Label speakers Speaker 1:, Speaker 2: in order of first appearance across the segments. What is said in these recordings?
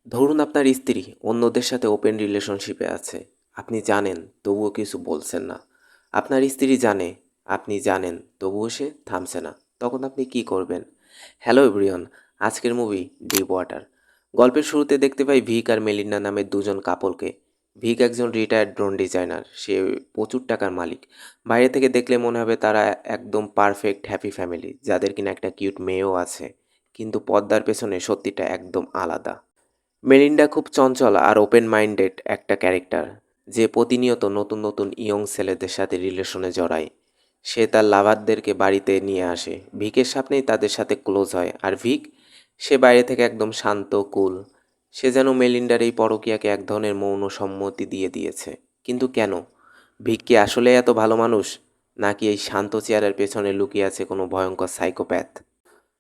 Speaker 1: ধরুন আপনার স্ত্রী অন্যদের সাথে ওপেন রিলেশনশিপে আছে। আপনি জানেন তবুও কিছু বলছেন না। আপনার স্ত্রী জানে, আপনি জানেন তবুও সে থামছে না। তখন আপনি কি করবেন? হ্যালো এভরিওয়ান, আজকের মুভি ডিপ ওয়াটার। গল্পের শুরুতে দেখতে পাই ভিক আর মেলিন্ডা নামের দুজন কাপলকে। ভিক একজন রিটায়ার্ড ড্রোন ডিজাইনার, সে প্রচুর টাকার মালিক। বাইরে থেকে দেখলে মনে হবে তারা একদম পারফেক্ট হ্যাপি ফ্যামিলি, যাদের কিনা একটা কিউট মেয়েও আছে। কিন্তু পর্দার পেছনে সত্যিটা একদম আলাদা। মেলিন্ডা খুব চঞ্চল আর ওপেন মাইন্ডেড একটা ক্যারেক্টার, যে প্রতিনিয়ত নতুন নতুন ইয়ং ছেলেদের সাথে রিলেশনে জড়ায়। সে তার লাভারদেরকে বাড়িতে নিয়ে আসে, ভিকের সামনেই তাদের সাথে ক্লোজ হয়। আর ভিক, সে বাইরে থেকে একদম শান্ত কুল। সে যেন মেলিন্ডার এই পরকীয়াকে এক ধরনের মৌন সম্মতি দিয়ে দিয়েছে। কিন্তু কেন? ভিক কি আসলে এত ভালো মানুষ, নাকি এই শান্ত চেয়ারের পেছনে লুকিয়ে আছে কোনো ভয়ঙ্কর সাইকোপ্যাথ?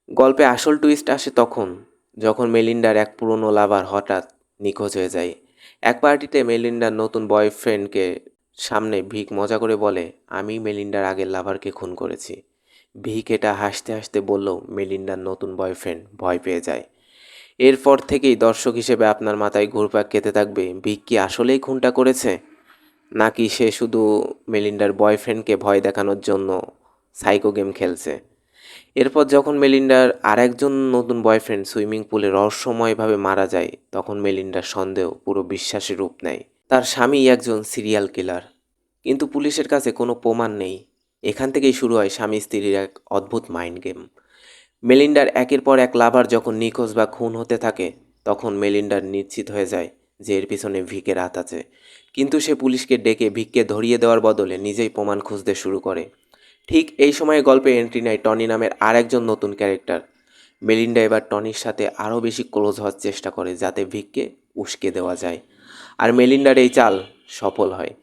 Speaker 1: গল্পে আসল টুইস্ট আসে তখন, যখন মেলিন্ডার এক পুরনো লাভার হঠাৎ নিখোঁজ হয়ে যায়। এক পার্টিতে মেলিন্ডার নতুন বয়ফ্রেন্ডকে সামনে ভিক মজা করে বলে, আমি মেলিন্ডার আগের লাভারকে খুন করেছি। ভিক এটা হাসতে হাসতে বললেও মেলিন্ডার নতুন বয়ফ্রেন্ড ভয় পেয়ে যায়। এরপর থেকেই দর্শক হিসেবে আপনার মাথায় ঘুরপাক খেতে থাকবে, ভিক কি আসলেই খুনটা করেছে, নাকি সে শুধু মেলিন্ডার বয়ফ্রেন্ডকে ভয় দেখানোর জন্য সাইকো গেম খেলছে। এরপর যখন মেলিন্ডার আরেকজন নতুন বয়ফ্রেন্ড সুইমিং পুলে রহস্যময়ভাবে মারা যায়, তখন মেলিন্ডার সন্দেহ পুরো বিশ্বাসের রূপ নেয়। তার স্বামী একজন সিরিয়াল কিলার, কিন্তু পুলিশের কাছে কোনো প্রমাণ নেই। এখান থেকেই শুরু হয় স্বামী স্ত্রীর এক অদ্ভুত মাইন্ড গেম। মেলিন্ডার একের পর এক লাভার যখন নিখোঁজ বা খুন হতে থাকে, তখন মেলিন্ডার নিশ্চিত হয়ে যায় যে এর পিছনে ভিকের হাত আছে। কিন্তু সে পুলিশকে ডেকে ভিককে ধরিয়ে দেওয়ার বদলে নিজেই প্রমাণ খুঁজতে শুরু করে। ঠিক এই সময়ে গল্পে এন্ট্রি নেয় টনি নামের আরেকজন নতুন ক্যারেক্টার। মেলিন্ডা এবার টনির সাথে আরও বেশি ক্লোজ হওয়ার চেষ্টা করে, যাতে ভিককে উস্কে দেওয়া যায়। আর মেলিন্ডার এই চাল সফল হয়।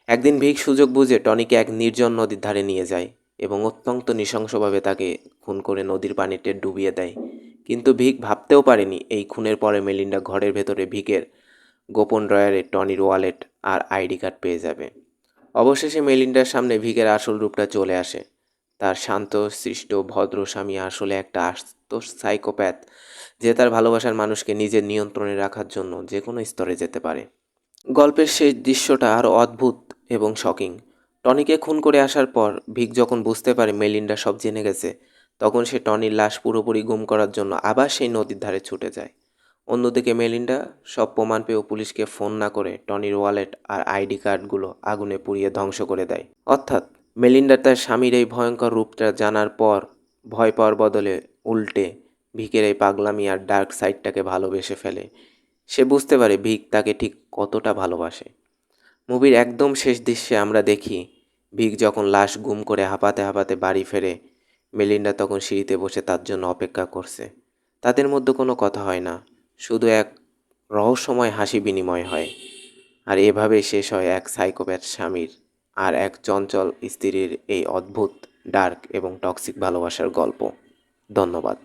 Speaker 1: একদিন ভিক সুযোগ বুঝে টনিকে এক নির্জন নদীর ধারে নিয়ে যায় এবং অত্যন্ত নৃশংসভাবে তাকে খুন করে নদীর পানিতে ডুবিয়ে দেয়। কিন্তু ভিক ভাবতেও পারেনি এই খুনের পরে মেলিন্ডা ঘরের ভেতরে ভিকের গোপন ড্রয়ারে টনির ওয়ালেট আর আইডি কার্ড পেয়ে যাবে। অবশেষে মেলিন্ডার সামনে ভিকের আসল রূপটা চলে আসে। তার শান্ত সৃষ্ট ভদ্র স্বামী আসলে একটা আস্ত সাইকোপ্যাথ, যে তার ভালোবাসার মানুষকে নিজের নিয়ন্ত্রণে রাখার জন্য যে কোনো স্তরে যেতে পারে। গল্পের শেষ দৃশ্যটা আরও অদ্ভুত এবং শকিং। টনিকে খুন করে আসার পর ভিক যখন বুঝতে পারে মেলিন্ডা সব জেনে গেছে, তখন সে টনির লাশ পুরোপুরি গুম করার জন্য আবার সেই নদীর ধারে ছুটে যায়। অন্যদিকে মেলিন্ডা সব প্রমাণ পেয়েও পুলিশকে ফোন না করে টনির ওয়ালেট আর আইডি কার্ডগুলো আগুনে পুড়িয়ে ধ্বংস করে দেয়। অর্থাৎ মেলিন্ডা তার স্বামীর এই ভয়ঙ্কর রূপটা জানার পর ভয় পাওয়ার বদলে উল্টে ভিকের এই পাগলামি আর ডার্ক সাইডটাকে ভালোবেসে ফেলে। সে বুঝতে পারে ভিক তাকে ঠিক কতটা ভালোবাসে। মুভির একদম শেষ দৃশ্যে আমরা দেখি ভিক যখন লাশ গুম করে হাঁপাতে হাঁপাতে বাড়ি ফেরে, মেলিন্ডা তখন সিঁড়িতে বসে তার জন্য অপেক্ষা করছে। তাদের মধ্যে কোনো কথা হয় না, শুধু এক রহস্যময় হাসি বিনিময় হয়। আর এভাবে শেষ হয় এক সাইকোপ্যাথ স্বামীর আর এক চঞ্চল স্ত্রীর এই অদ্ভুত, ডার্ক এবং টক্সিক ভালোবাসার গল্প। ধন্যবাদ।